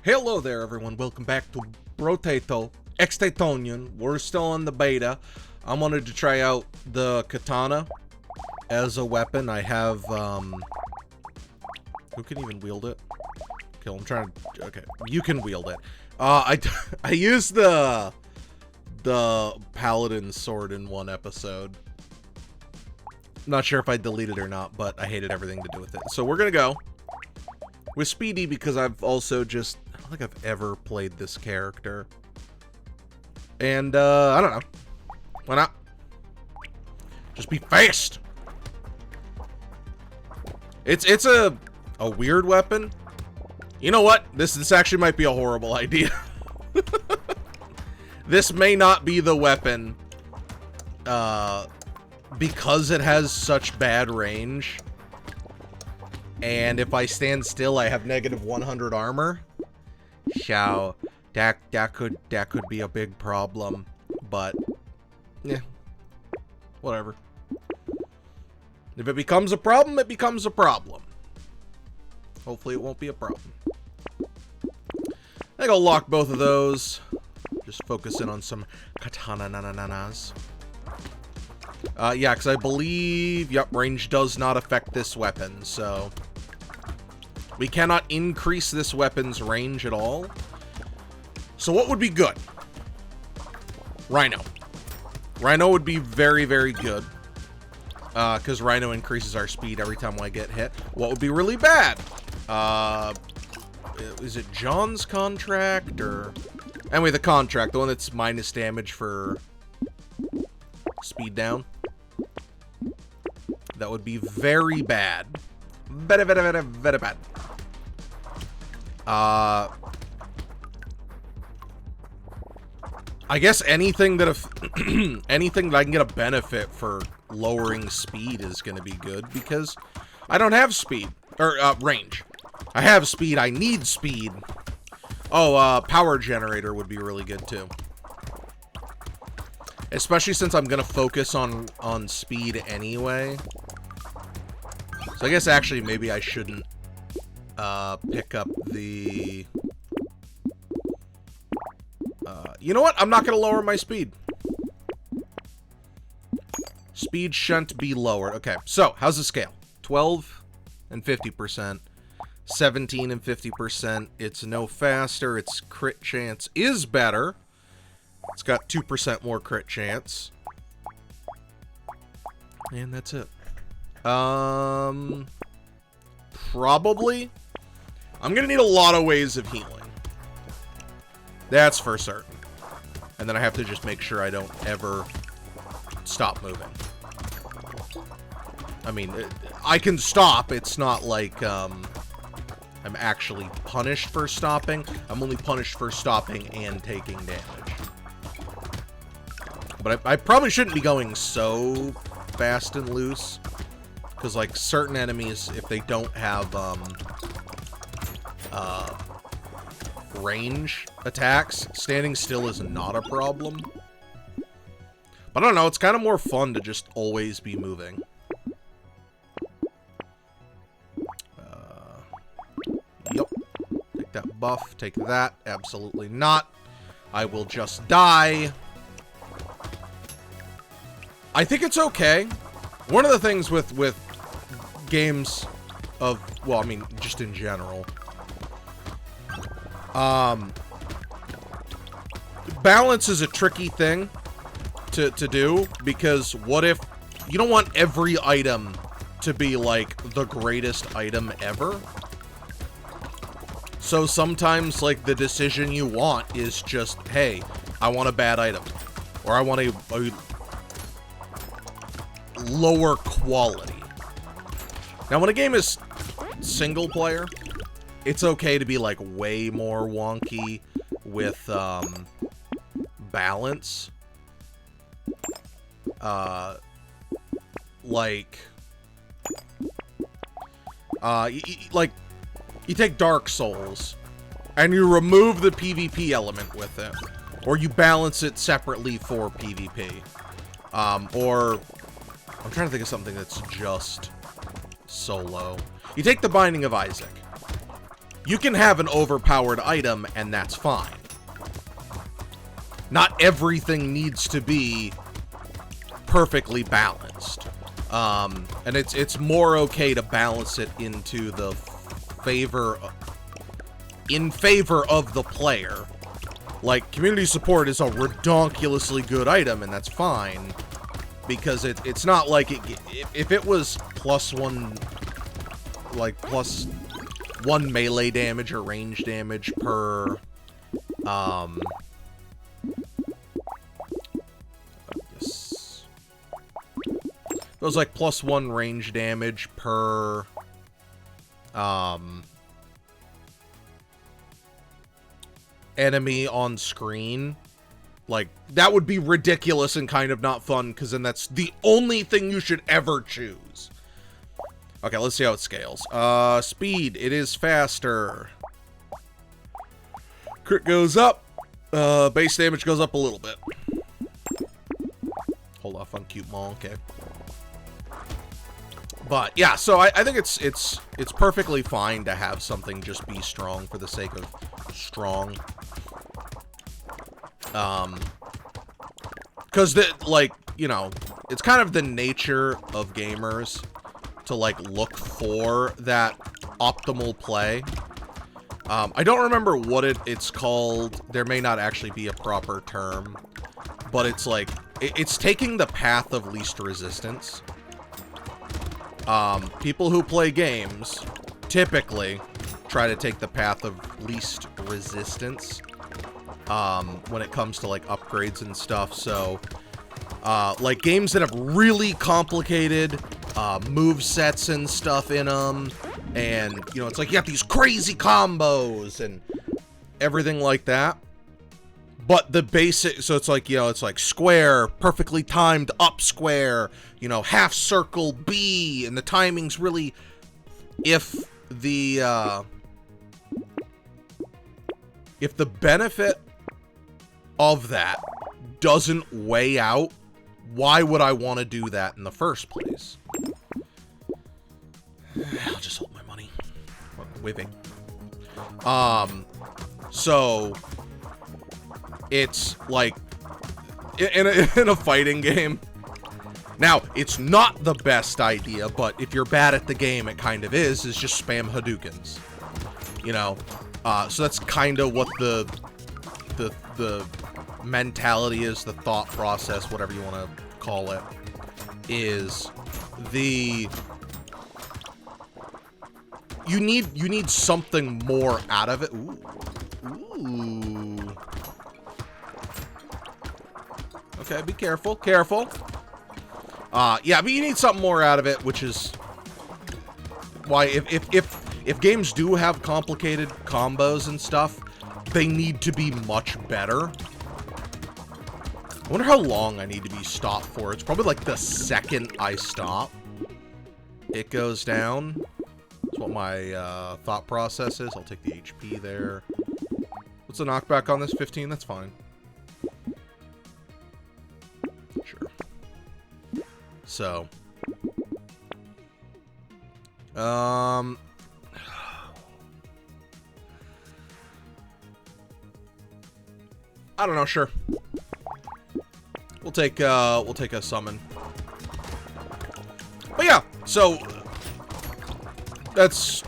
Hello there, everyone. Welcome back to Brotato, Extatonion. We're still on the beta. I wanted to try out the katana as a weapon. I have, who can even wield it? Okay, I'm trying to, okay, you can wield it. I used the paladin sword in one episode. Not sure if I deleted it or not, but I hated everything to do with it. So we're gonna go with Speedy because I've also just, I don't think I've ever played this character. And, I don't know. Why not? Just be fast! It's a weird weapon. You know what? This actually might be a horrible idea. This may not be the weapon, because it has such bad range. And if I stand still, I have negative 100 armor. So that could be a big problem. But yeah, whatever. If it becomes a problem, it becomes a problem. Hopefully, it won't be a problem. I think I'll lock both of those. Just focus in on some katana-na-na-na-nas. Yeah, because I believe, yep, range does not affect this weapon, so we cannot increase this weapon's range at all. So what would be good? Rhino. Rhino would be very, very good, because Rhino increases our speed every time I get hit. What would be really bad? Is it John's contract, or... Anyway, the contract, the one that's minus damage for speed down. That would be very bad. Very, very, very, very bad. I guess anything that anything that I can get a benefit for lowering speed is going to be good, because I don't have speed, or range. I have speed, I need speed. Oh, power generator would be really good too. Especially since I'm gonna focus on speed anyway. So I guess actually maybe I shouldn't pick up the... you know what? I'm not gonna lower my speed. Speed shouldn't be lowered. Okay, so how's the scale? 12 and 50%. 17 and 50%. It's no faster. Its crit chance is better. It's got 2% more crit chance. And that's it. Probably. I'm gonna need a lot of ways of healing. That's for certain. And then I have to just make sure I don't ever stop moving. I mean, I can stop. It's not like, I'm actually punished for stopping. I'm only punished for stopping and taking damage. But I probably shouldn't be going so fast and loose. Because, like, certain enemies, if they don't have, range attacks, standing still is not a problem. But I don't know, it's kind of more fun to just always be moving. Yep. Take that buff, take that. Absolutely not. I will just die. I think it's okay. One of the things with games of, well, I mean, just in general, balance is a tricky thing to do, because what if you don't want every item to be like the greatest item ever? So sometimes, like, the decision you want is just, hey, I want a bad item, or I want a lower quality. Now, when a game is single player, it's okay to be, like, way more wonky with, balance. Like, you take Dark Souls, and you remove the PvP element with it, or you balance it separately for PvP. Or, I'm trying to think of something that's just solo. You take The Binding of Isaac. You can have an overpowered item, and that's fine. Not everything needs to be perfectly balanced. And it's more okay to balance it into the in favor of the player. Like, community support is a redonkulously good item, and that's fine. Because it's not like if it was +1, like +1 melee damage or range damage per, it was like +1 range damage per, enemy on screen. Like, that would be ridiculous and kind of not fun, because then that's the only thing you should ever choose. Okay, let's see how it scales. Speed, it is faster. Crit goes up. Base damage goes up a little bit. Hold off on cute mall, okay. But yeah, so I think it's perfectly fine to have something just be strong for the sake of strong. Because like, you know, it's kind of the nature of gamers to like look for that optimal play. I don't remember what it's called. There may not actually be a proper term, but it's like it's taking the path of least resistance. People who play games typically try to take the path of least resistance when it comes to like upgrades and stuff. So like games that have really complicated move sets and stuff in them, and you know, it's like you got these crazy combos and everything like that. But the basic, so it's like, you know, it's like square, perfectly timed up square, you know, half circle B, and the timing's really, if the benefit of that doesn't weigh out, why would I want to do that in the first place? I'll just hold my money. Waving. So it's like in a fighting game. Now, it's not the best idea, but if you're bad at the game, it kind of is just spam Hadoukens. You know, so that's kind of what the mentality is, the thought process, whatever you want to call it, is you need something more out of it. Ooh. Okay, be careful, careful. Yeah, but you need something more out of it, which is why if games do have complicated combos and stuff, they need to be much better. I wonder how long I need to be stopped for. It's probably like the second I stop, it goes down. That's what my thought process is. I'll take the HP there. What's the knockback on this? 15? That's fine. Sure. So. I don't know, sure. We'll take a summon. But yeah, so that's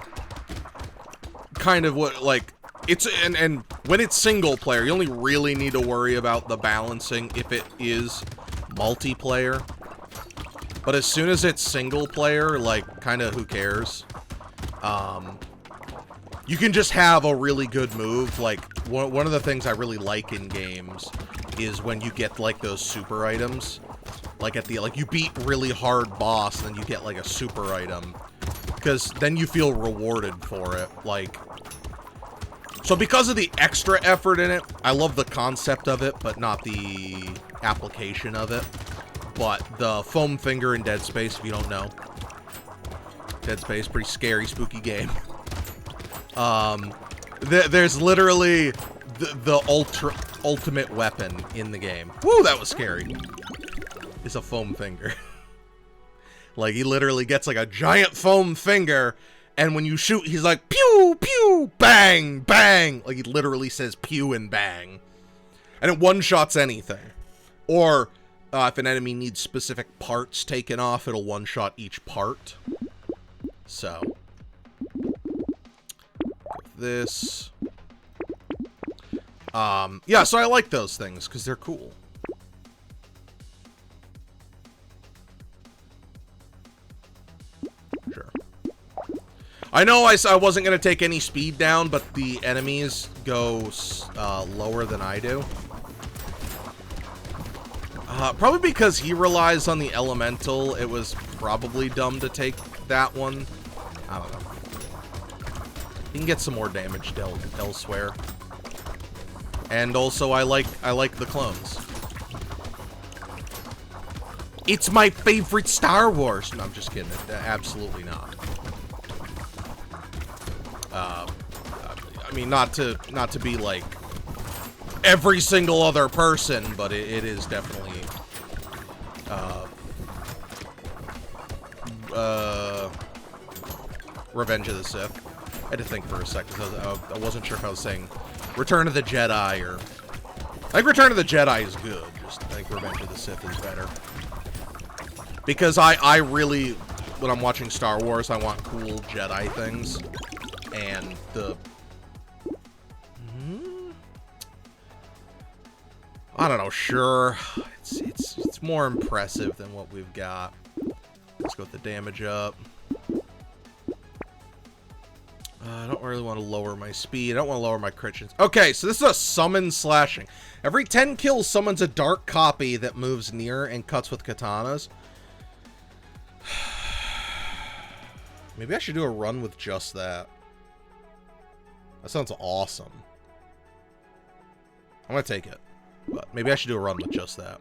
kind of what, like, it's, and when it's single player, you only really need to worry about the balancing if it is multiplayer. But as soon as it's single player, like, kind of who cares? You can just have a really good move. Like, one of the things I really like in games is when you get, like, those super items. Like, at the, like, you beat really hard boss, and then you get, like, a super item. Because then you feel rewarded for it. Like, so because of the extra effort in it, I love the concept of it, but not the application of it. But the foam finger in Dead Space, if you don't know. Dead Space, pretty scary, spooky game. There's literally the ultimate weapon in the game. Woo, that was scary. It's a foam finger. Like, he literally gets like a giant foam finger, And when you shoot, he's like, pew, pew, bang, bang. Like, he literally says pew and bang. And it one-shots anything. Or, if an enemy needs specific parts taken off, it'll one-shot each part. So. This. Yeah, so I like those things, because they're cool. Sure. I know I wasn't going to take any speed down, but the enemies go lower than I do. Probably because he relies on the elemental, it was probably dumb to take that one. I don't know. You can get some more damage dealt elsewhere. And also, I like the clones. It's my favorite Star Wars. No, I'm just kidding. Absolutely not. I mean, not to be like every single other person, but it is definitely Revenge of the Sith. I had to think for a second because I wasn't sure if I was saying Return of the Jedi or... I think Return of the Jedi is good. Just, I think Revenge of the Sith is better. Because I really, when I'm watching Star Wars, I want cool Jedi things. And the... I don't know, sure. It's more impressive than what we've got. Let's go with the damage up. I don't really want to lower my speed. I don't want to lower my crit chance. Okay, so this is a summon slashing. Every 10 kills summons a dark copy that moves near and cuts with katanas. Maybe I should do a run with just that. That sounds awesome. I'm going to take it. But maybe I should do a run with just that.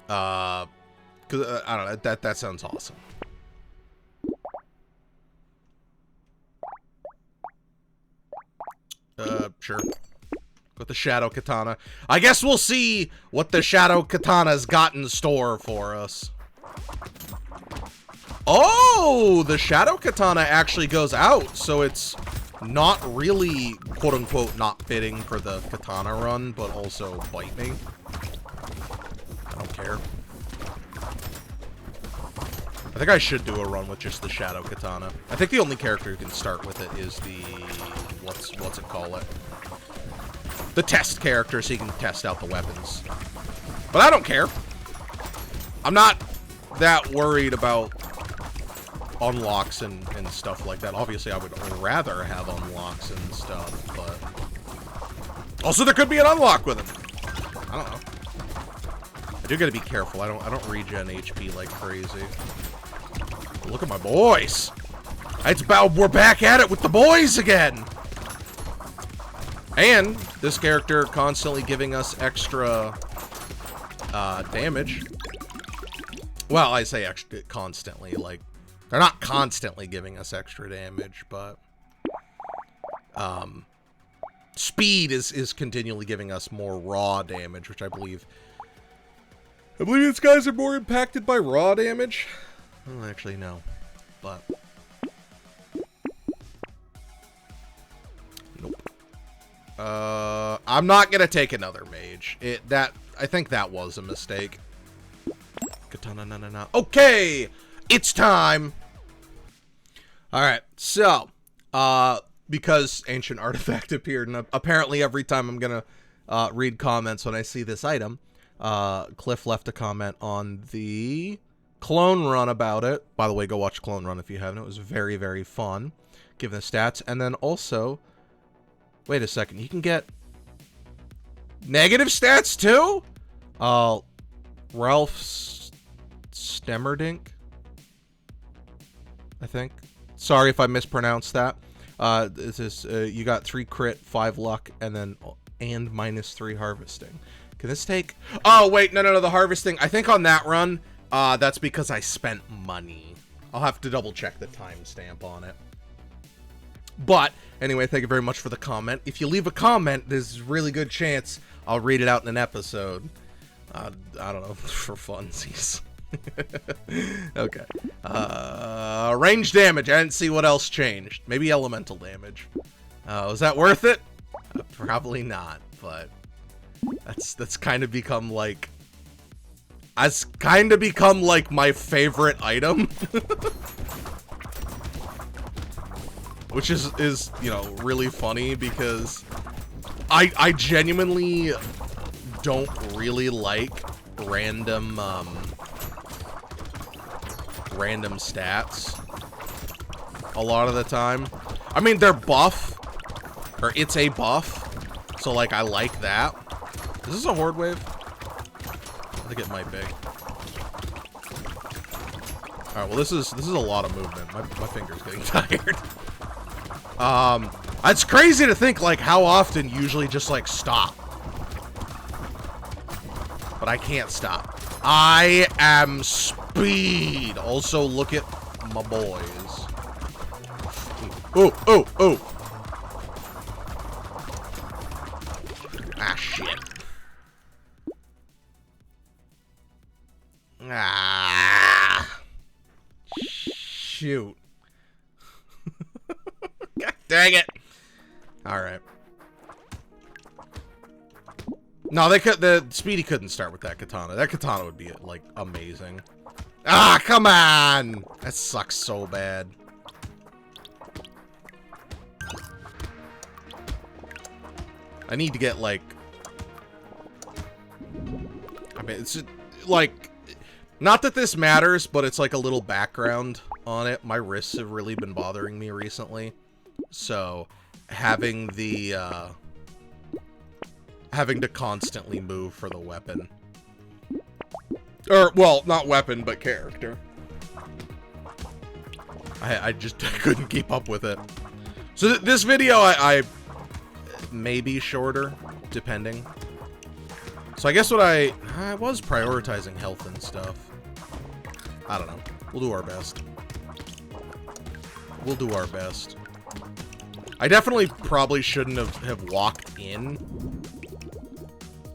Because, I don't know, that sounds awesome. Sure. With the Shadow Katana. I guess we'll see what the Shadow Katana's got in store for us. Oh! The Shadow Katana actually goes out, so it's not really, quote-unquote, not fitting for the Katana run, but also bite me. I don't care. I think I should do a run with just the Shadow Katana. I think the only character who can start with it is the... What's it call it? The test character, so you can test out the weapons. But I don't care. I'm not that worried about unlocks and stuff like that. Obviously, I would rather have unlocks and stuff, but... Also, there could be an unlock with him. I don't know. I do gotta be careful. I don't regen HP like crazy. Look at my boys. It's about we're back at it with the boys again. And this character constantly giving us extra damage. Well, I say extra constantly, like they're not constantly giving us extra damage, but speed is continually giving us more raw damage, which I believe these guys are more impacted by raw damage. I don't actually know, but nope. I'm not gonna take another mage. I think that was a mistake. Katana, na. Okay, it's time. All right, so because Ancient Artifact appeared, and apparently every time I'm gonna read comments when I see this item, Cliff left a comment on the Clone Run about it. By the way, go watch Clone Run if you haven't. It was very, very fun, given the stats. And then also, wait a second, you can get negative stats too? Ralph Stemmerdink, I think. Sorry if I mispronounced that. This is you got 3 crit, 5 luck, and then -3 harvesting. Can this take? Oh wait, no, the harvesting. I think on that run, that's because I spent money. I'll have to double check the timestamp on it. But anyway, thank you very much for the comment. If you leave a comment, there's a really good chance I'll read it out in an episode. I don't know, for funsies. Okay. Range damage. I didn't see what else changed. Maybe elemental damage. Was that worth it? Probably not, but that's kind of become like... It's kind of become like my favorite item. Which is, you know, really funny because I genuinely don't really like random random stats a lot of the time. I mean, they're buff, or it's a buff, so like I like that. Is this a horde wave? I think it might be. All right, well this is a lot of movement. My finger's getting tired. It's crazy to think like how often usually just like stop. But I can't stop. I am Speed. Also, look at my boys. Oh, oh, oh. Ah, shit. Ah. Shoot. God dang it. All right. No, the Speedy couldn't start with that katana. That katana would be, like, amazing. Ah, come on! That sucks so bad. I need to get, like... I mean, it's, like... Not that this matters, but it's, like, a little background on it. My wrists have really been bothering me recently. So, having the, having to constantly move for the weapon. Or, well, not weapon, but character. I just couldn't keep up with it. So this video, I may be shorter, depending. So I guess what I was prioritizing health and stuff. I don't know. We'll do our best. We'll do our best. I definitely probably shouldn't have walked in.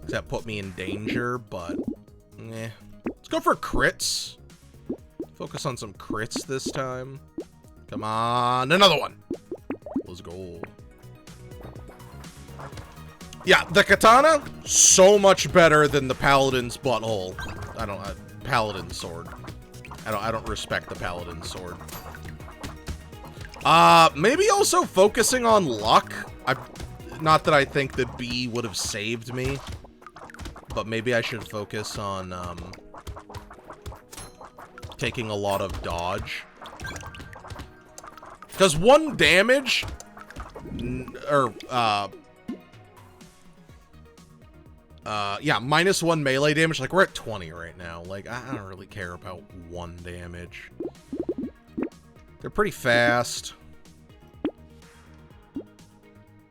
That put me in danger, but eh. Let's go for crits. Focus on some crits this time. Come on, another one. Let's go. Yeah, the katana, so much better than the paladin's butthole. Paladin's sword. I don't respect the paladin's sword. Maybe also focusing on luck. Not that I think that B would have saved me. But maybe I should focus on, taking a lot of dodge. Because 1 damage, yeah, -1 melee damage, like, we're at 20 right now. Like, I don't really care about 1 damage. They're pretty fast.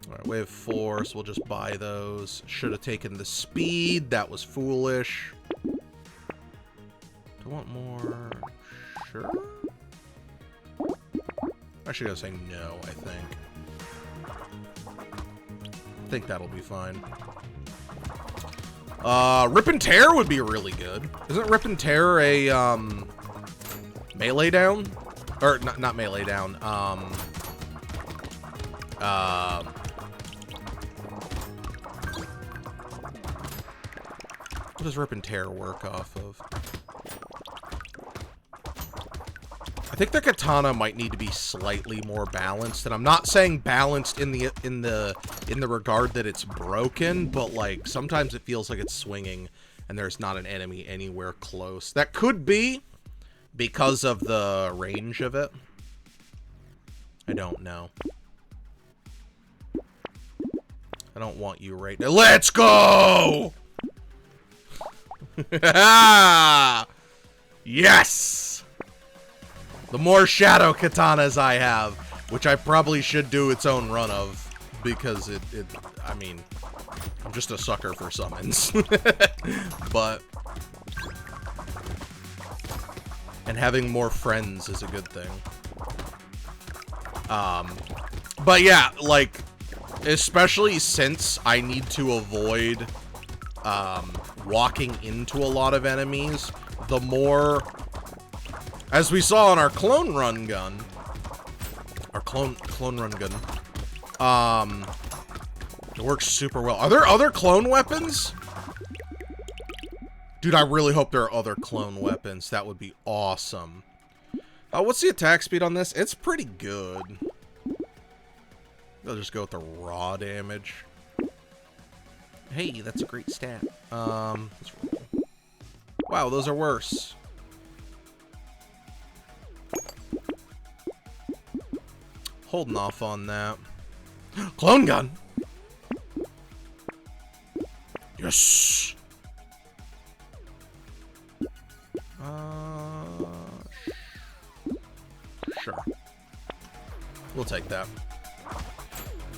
Alright, wave 4, so we'll just buy those. Should have taken the speed. That was foolish. Do I want more? Sure. Actually, I was saying no, I think. I think that'll be fine. Rip and Tear would be really good. Isn't Rip and Tear a, melee down? Or, not melee down, what does Rip and Tear work off of? I think the katana might need to be slightly more balanced, and I'm not saying balanced in the regard that it's broken, but like sometimes it feels like it's swinging and there's not an enemy anywhere close. That could be because of the range of it. I don't know. I don't want you right now. Let's go! Yes! The more shadow katanas I have, which I probably should do its own run of, because I mean, I'm just a sucker for summons. But, and having more friends is a good thing. But yeah, like, especially since I need to avoid, walking into a lot of enemies, the more... As we saw on our clone run gun... Our clone run gun... It works super well. Are there other clone weapons? Dude, I really hope there are other clone weapons. That would be awesome. What's the attack speed on this? It's pretty good. I'll just go with the raw damage. Hey, that's a great stat. Let's roll. Wow, those are worse. Holding off on that. Clone gun! Yes! Sure. We'll take that.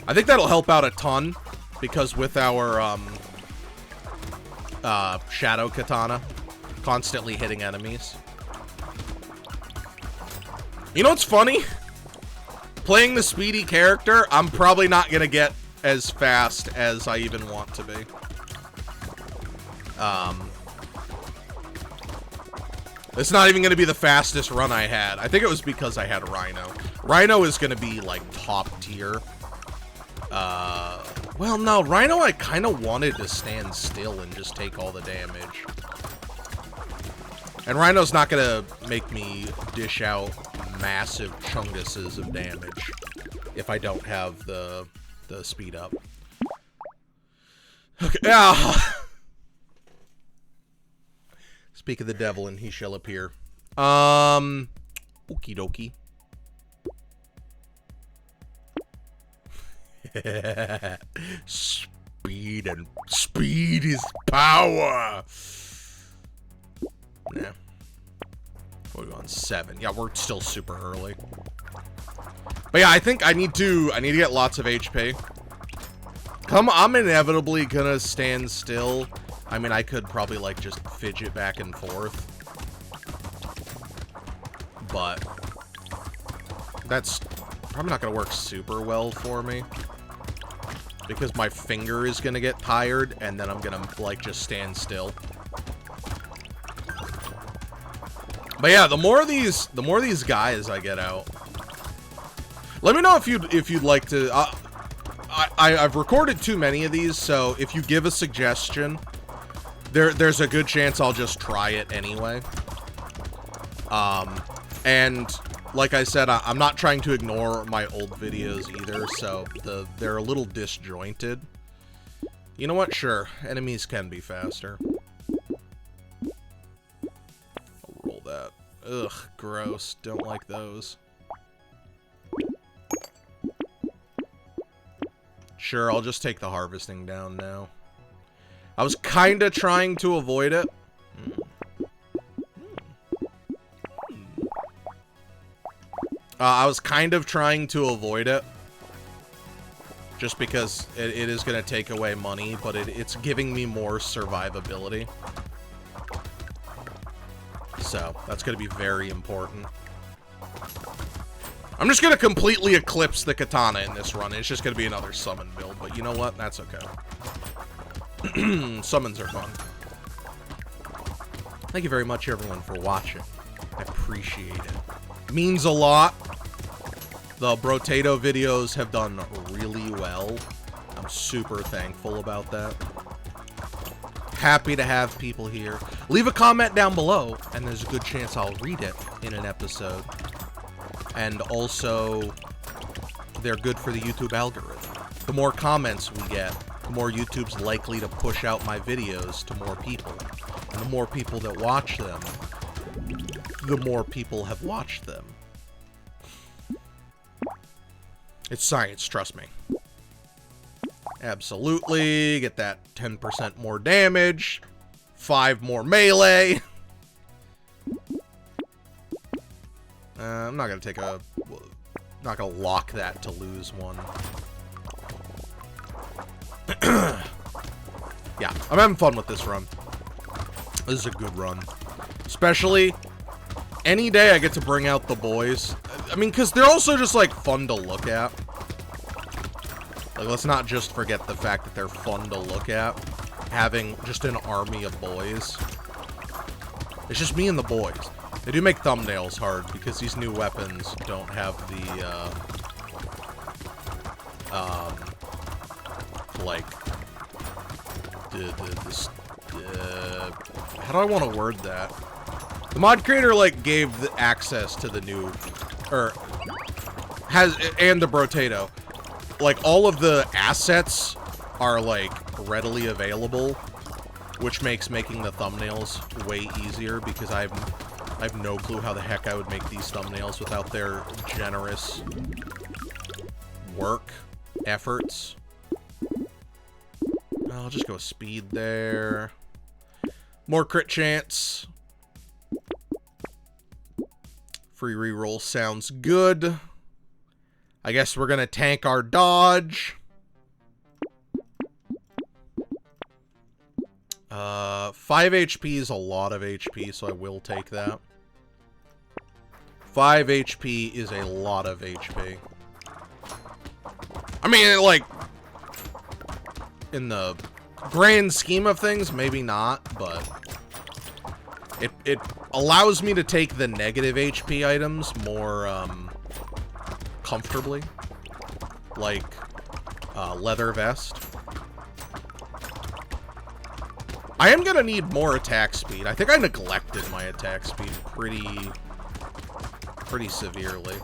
I think that'll help out a ton, because with our, shadow katana constantly hitting enemies. You know what's funny? Playing the Speedy character, I'm probably not gonna get as fast as I even want to be. It's not even gonna be the fastest run I had. I think it was because I had Rhino. Rhino is gonna be, like, top tier. Well, no, Rhino I kind of wanted to stand still and just take all the damage. And Rhino's not gonna make me dish out massive chunguses of damage if I don't have the speed up. Okay, Speak of the devil and he shall appear. Okie dokie. Speed is power. Nah. We're on 7. Yeah, we're still super early. But yeah, I think I need to get lots of HP. I'm inevitably gonna stand still. I mean, I could probably, like, just fidget back and forth. But that's probably not gonna work super well for me. Because my finger is gonna get tired, and then I'm gonna, like, just stand still. But yeah, the more of these guys I get out. Let me know if you'd like to. I've recorded too many of these, so if you give a suggestion, there's a good chance I'll just try it anyway. And like I said, I'm not trying to ignore my old videos either, so they're a little disjointed. You know what? Sure, enemies can be faster. I'll roll that. Ugh, gross. Don't like those. Sure, I'll just take the harvesting down now. I was kinda trying to avoid it. I was kind of trying to avoid it. Just because it is going to take away money, but it's giving me more survivability. So, that's going to be very important. I'm just going to completely eclipse the katana in this run. It's just going to be another summon build, but you know what? That's okay. Summons are fun. Thank you very much, everyone, for watching. I appreciate it. Means a lot. The Brotato videos have done really well. I'm super thankful about that. Happy to have people here. Leave a comment down below, and there's a good chance I'll read it in an episode. And also, they're good for the YouTube algorithm. The more comments we get, the more YouTube's likely to push out my videos to more people. And the more people that watch them, the more people have watched them. It's science, trust me. Absolutely. Get that 10% more damage. 5 more melee. I'm not gonna take a... Not gonna lock that to lose one. Yeah, I'm having fun with this run. This is a good run. Especially, any day I get to bring out the boys. I mean, because they're also just, like, fun to look at. Like, let's not just forget the fact that they're fun to look at. Having just an army of boys It's just me and the boys. They do make thumbnails hard because these new weapons don't have the, like, how do I want to word that? The mod creator, like, gave the access to the new, or, and the Brotato. Like, all of the assets are, like, readily available, which makes making the thumbnails way easier, because I have no clue how the heck I would make these thumbnails without their generous efforts. I'll just go speed there. More crit chance. Free reroll sounds good. I guess we're gonna tank our dodge. 5 HP is a lot of HP, so I will take that. 5 HP is a lot of HP. I mean, like, in the grand scheme of things, maybe not, but it allows me to take the negative HP items more, comfortably. Like, leather vest. I am gonna need more attack speed. I think I neglected my attack speed pretty severely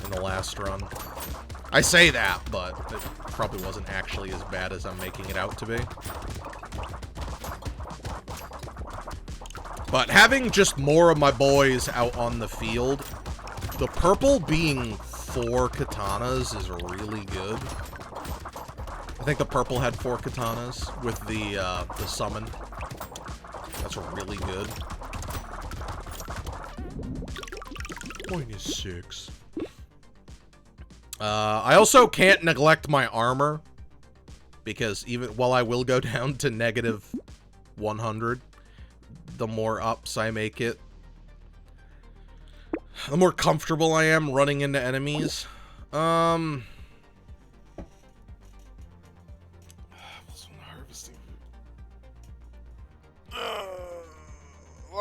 in the last run. I say that, but it probably wasn't actually as bad as I'm making it out to be. But having just more of my boys out on the field, the purple being 4 katanas is really good. I think the purple had 4 katanas with the summon. That's really good. -6. I also can't neglect my armor, because even while I will go down to -100, the more ups I make it, the more comfortable I am running into enemies. How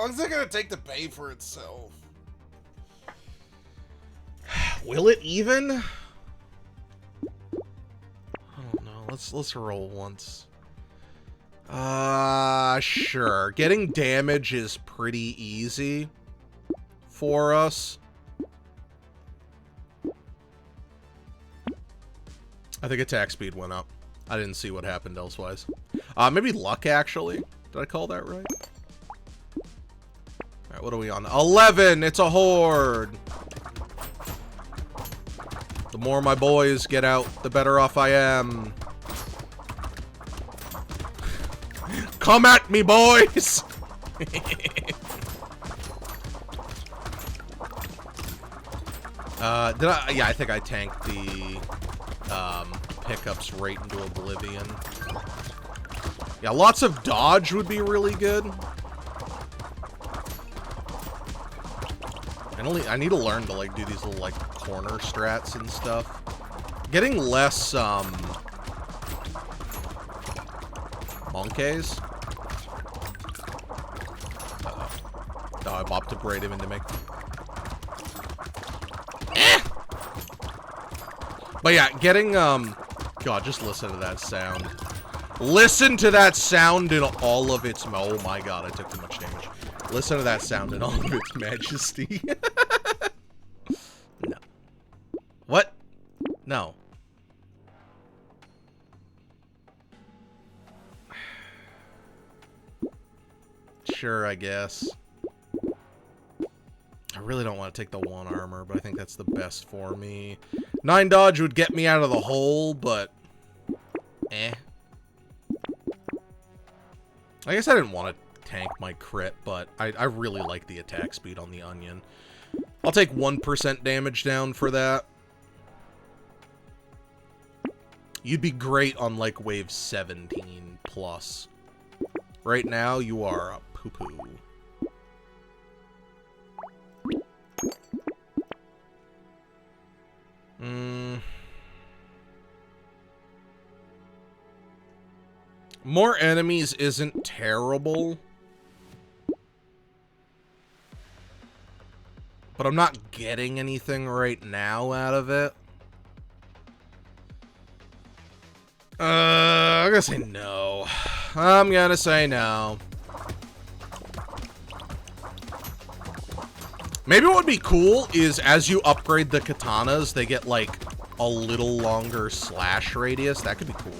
long is it gonna take to pay for itself? Will it even? I don't know. Let's roll once. Sure. Getting damage is pretty easy for us. I think attack speed went up. I didn't see what happened elsewise. Maybe luck, actually. Did I call that right? Alright, what are we on? 11! It's a horde! The more my boys get out, the better off I am. Come at me, boys! Yeah, I think I tanked the pickups right into oblivion. Yeah, lots of dodge would be really good. I need to learn to, like, do these little, like, corner strats and stuff. Getting less, monkeys. Oh, I bopped up right into me. But yeah, getting, God, just listen to that sound. Listen to that sound in all of its, oh my god, I took too much damage. Listen to that sound in all of its majesty. No. What? No. Sure, I guess. I really don't want to take the 1 armor, but I think that's the best for me. 9 dodge would get me out of the hole, but eh. I guess I didn't want to tank my crit, but I really like the attack speed on the onion. I'll take 1% damage down for that. You'd be great on, like, wave 17 plus. Right now, you are a poo-poo. More enemies isn't terrible. but I'm not getting anything right now out of it. I'm gonna say no. I'm gonna say no. Maybe what would be cool is as you upgrade the katanas, they get like a little longer slash radius. That could be cool.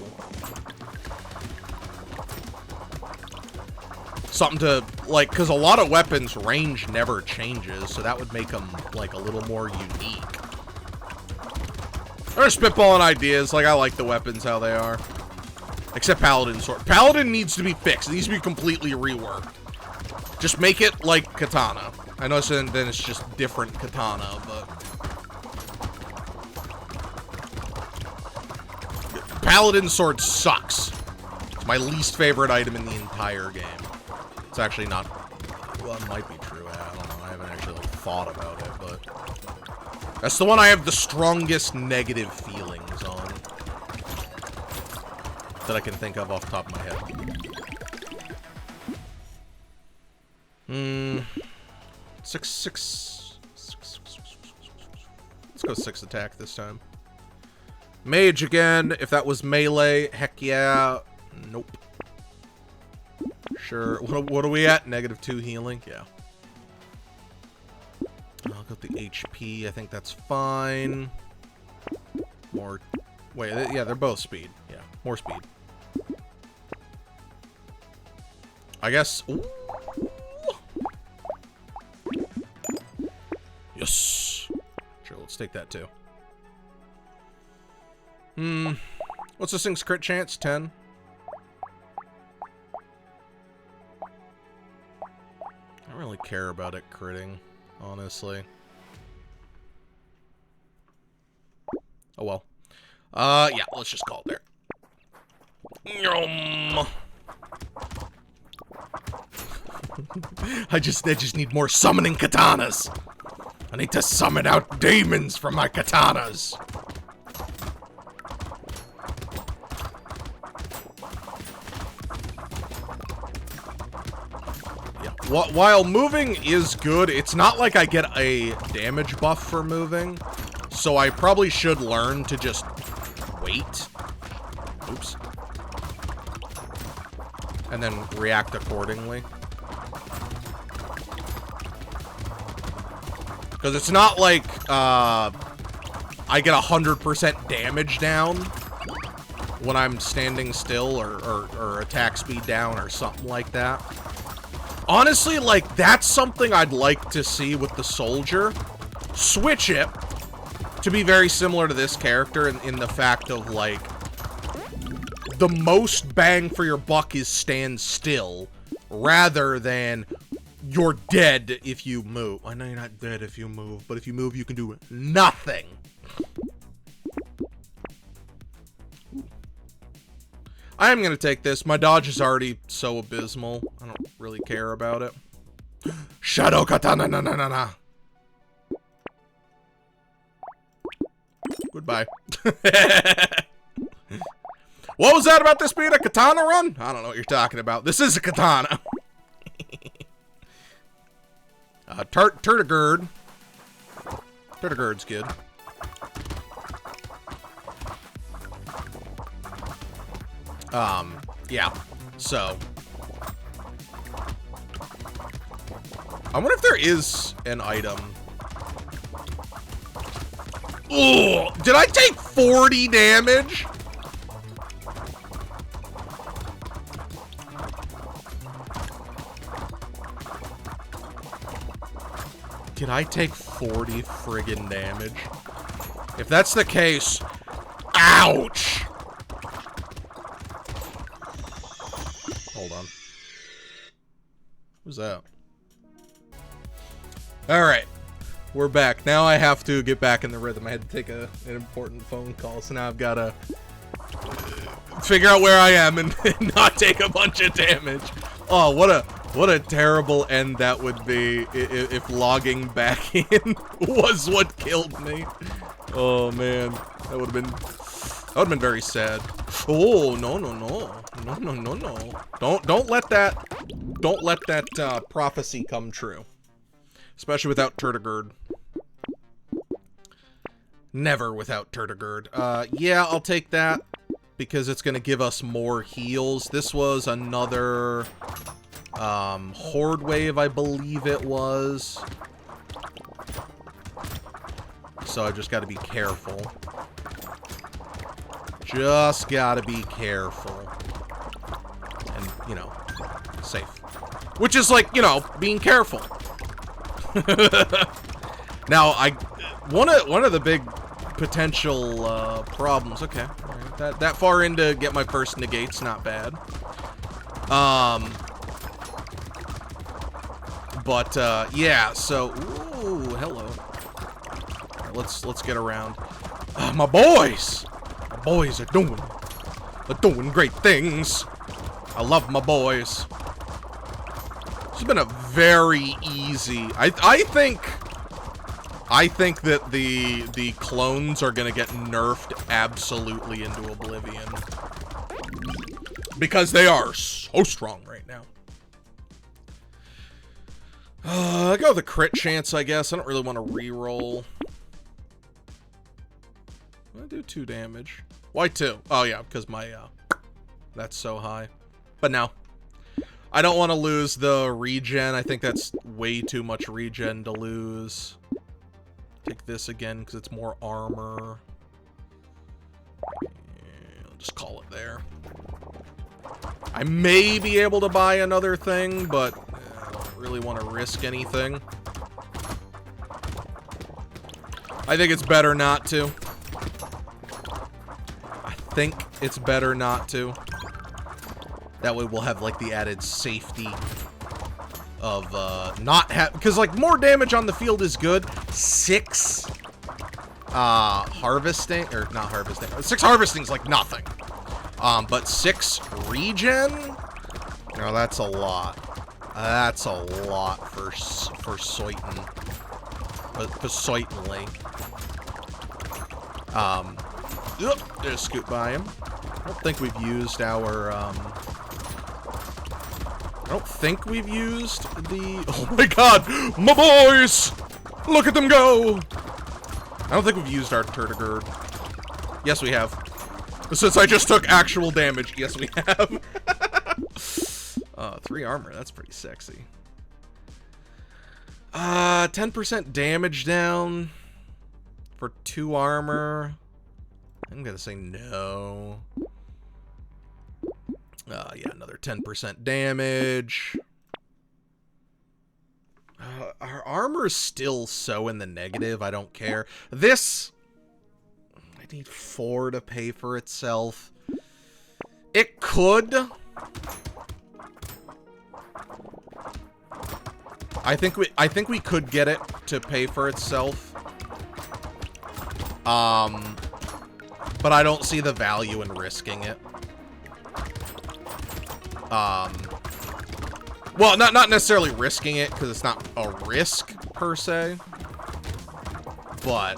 Something to, like, because a lot of weapons range never changes, so that would make them, like, a little more unique. I'm just spitballing ideas. Like, I like the weapons how they are. Except Paladin Sword. Paladin needs to be fixed. It needs to be completely reworked. Just make it like Katana. I know then it's just different Katana, but... Paladin Sword sucks. It's my least favorite item in the entire game. It's actually not... Well, it might be true. I don't know. I haven't actually like, thought about it, but... That's the one I have the strongest negative feelings on. That I can think of off the top of my head. Six. Let's go 6 attack this time. Mage again. If that was melee, heck yeah. Nope. Sure. What are we at? -2 healing? Yeah. I'll go with the HP. I think that's fine. More... Wait, yeah, they're both speed. Yeah, more speed. I guess... Ooh. Yes! Sure, let's take that too. What's this thing's crit chance? 10? I don't really care about it critting, honestly. Oh well. Yeah, let's just call it there. Yum. I just need more summoning katanas. I need to summon out demons from my katanas. Yeah. While moving is good, it's not like I get a damage buff for moving. So I probably should learn to just wait. Oops. And then react accordingly. Because it's not like I get 100% damage down when I'm standing still or attack speed down or something like that. Honestly, like, that's something I'd like to see with the soldier. Switch it to be very similar to this character in the fact of, like, the most bang for your buck is stand still rather than you're dead if you move. I know you're not dead if you move, but if you move, you can do nothing. I am going to take this. My dodge is already so abysmal. I don't really care about it. Shadow Katana, na na na na. Goodbye. What was that about this being a katana run? I don't know what you're talking about. This is a katana. Turdigird. Turdigird's good. Yeah. So. I wonder if there is an item. Oh, did I take 40 damage? Did I take 40 friggin' damage? If that's the case, ouch! Hold on. Who's that? Alright. We're back. Now I have to get back in the rhythm. I had to take an important phone call, so now I've got to figure out where I am and not take a bunch of damage. Oh, what a terrible end that would be if logging back in was what killed me. Oh man, that would have been very sad. Oh no. Don't let that prophecy come true. Especially without Turdigird. Never without Turdigird. Yeah, I'll take that, because it's going to give us more heals. This was another horde wave, I believe it was. So I just got to be careful. Just got to be careful. And, you know, safe. Which is like, you know, being careful. Now, one of the big potential problems. Okay, all right. That far in to get my first negate's not bad. But yeah. So, ooh, hello. All right, let's get around. My boys are doing great things. I love my boys. It's been a very easy. I think that the clones are gonna get nerfed absolutely into oblivion. Because they are so strong right now. I go with the crit chance, I guess. I don't really want to reroll. I do 2 damage. Why 2? Oh yeah, because my that's so high. But no. I don't want to lose the regen. I think that's way too much regen to lose. Take this again because it's more armor. I'll just call it there. I may be able to buy another thing, but I don't really want to risk anything. I think it's better not to. I think it's better not to. That way we'll have, like, the added safety of, not because, like, more damage on the field is good. 6, harvesting, or not harvesting. 6 harvesting's like nothing. But 6 regen? No, that's a lot. That's a lot for Soitin. For Soitinly. Just scoot by him. I don't think we've used our, I don't think we've used the... Oh my god! My boys! Look at them go! I don't think we've used our Turdigird. Yes, we have. Since I just took actual damage, yes, we have. 3 armor, that's pretty sexy. 10% damage down for 2 armor. I'm gonna say no. Yeah, another 10% damage. Our armor is still so in the negative, I don't care. This... I need 4 to pay for itself. It could. I think we could get it to pay for itself. But I don't see the value in risking it. Well, not necessarily risking it, because it's not a risk, per se. But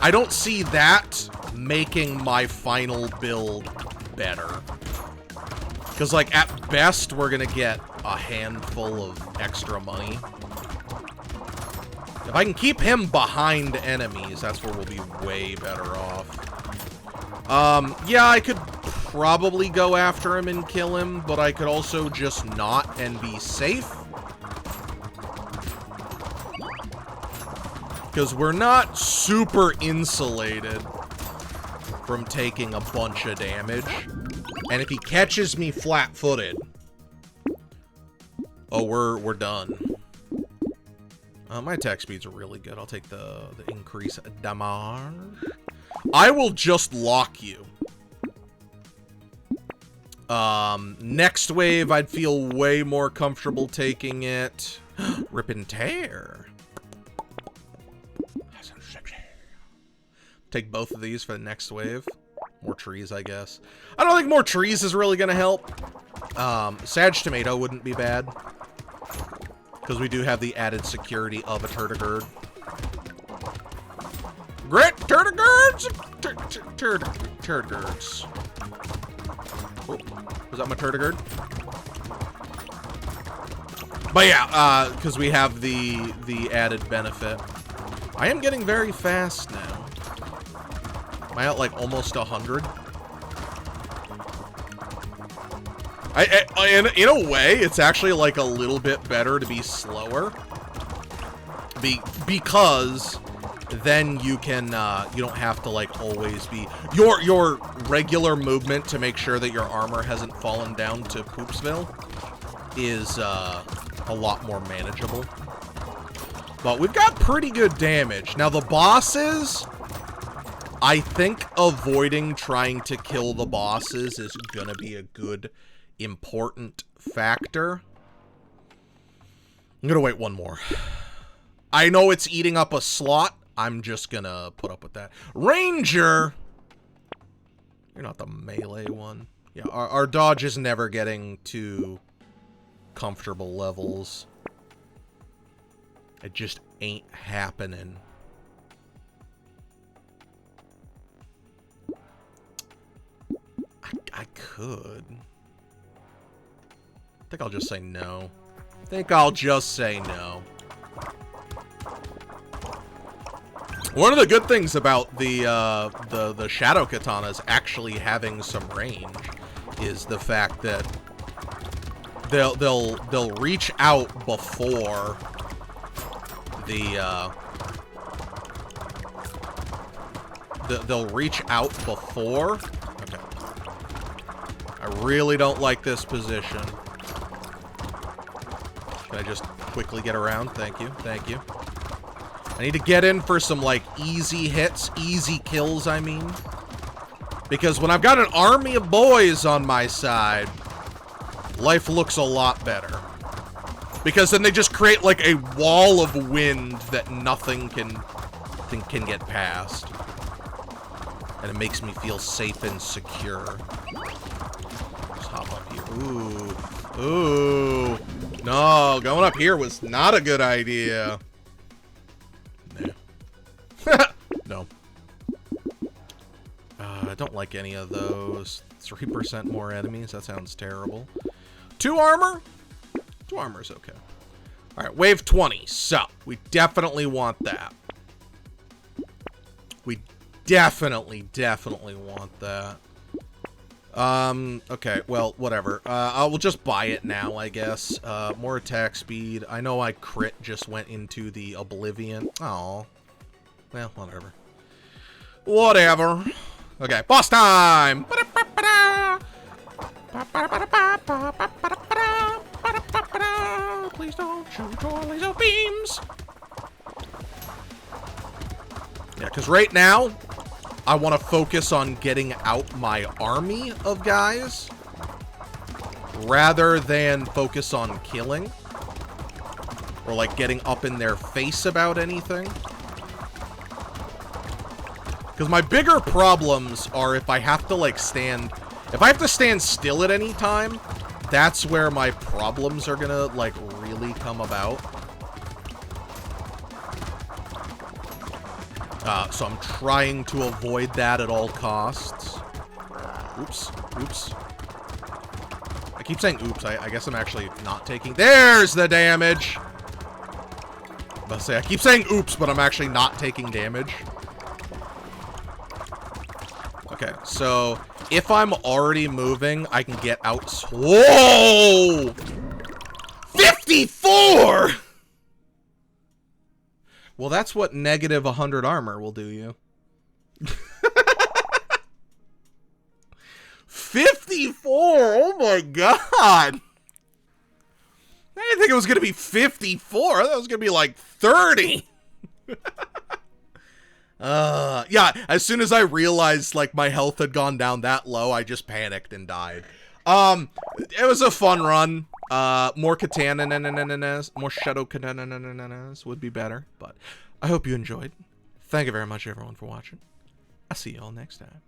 I don't see that making my final build better. Because, like, at best, we're gonna get a handful of extra money. If I can keep him behind enemies, that's where we'll be way better off. Yeah, I could probably go after him and kill him, but I could also just not and be safe. Because we're not super insulated from taking a bunch of damage. And if he catches me flat-footed, oh, we're done. My attack speeds are really good. I'll take the increase damage. I will just lock you. Next wave, I'd feel way more comfortable taking it. Rip and tear. Take both of these for the next wave. More trees, I guess. I don't think more trees is really gonna help. Sag Tomato wouldn't be bad. Because we do have the added security of a Turdigird. Grit Turdigirds! Turdigirds. Oh, was that my Turdigird? But yeah, because we have the added benefit. I am getting very fast now. Am I at, like, almost 100? In a way, it's actually, like, a little bit better to be slower. Because then you can, you don't have to, like, always be... Your regular movement to make sure that your armor hasn't fallen down to Poopsville is, a lot more manageable. But we've got pretty good damage. Now, the bosses... I think avoiding trying to kill the bosses is gonna be a good, important factor. I'm gonna wait one more. I know it's eating up a slot. I'm just gonna put up with that. Ranger! You're not the melee one. Yeah, our dodge is never getting to comfortable levels. It just ain't happening. I could. I think I'll just say no. One of the good things about the shadow katanas actually having some range is the fact that they'll reach out before they'll reach out before. Okay. I really don't like this position. Can I just quickly get around? Thank you. Thank you. I need to get in for some, like, easy hits. Easy kills, I mean. Because when I've got an army of boys on my side, life looks a lot better. Because then they just create, like, a wall of wind that nothing can get past. And it makes me feel safe and secure. Just hop up here. Ooh. Ooh. No, going up here was not a good idea. Nah. No. I don't like any of those. 3% more enemies. That sounds terrible. 2 armor? 2 armor's okay. Alright, wave 20. So, we definitely want that. We definitely want that. Okay, well, whatever. I will just buy it now, I guess. More attack speed. I know I crit just went into the oblivion. Oh. Well, whatever. Whatever. Okay, boss time! Please don't shoot your laser beams! Yeah, because right now, I want to focus on getting out my army of guys rather than focus on killing or like getting up in their face about anything. Because my bigger problems are if I have to like stand still at any time, that's where my problems are gonna like really come about. So I'm trying to avoid that at all costs. Oops. Oops. I keep saying oops. I guess I'm actually not taking... There's the damage! I was about to say, I keep saying oops, but I'm actually not taking damage. Okay, so if I'm already moving, I can get out... Whoa! 54! Well, that's what negative 100 armor will do you. 54! Oh my god! I didn't think it was going to be 54. I thought it was going to be like 30. Yeah, as soon as I realized like my health had gone down that low, I just panicked and died. It was a fun run. More katana, more shadow katana would be better, but I hope you enjoyed. Thank you very much, everyone, for watching. I'll see you all next time.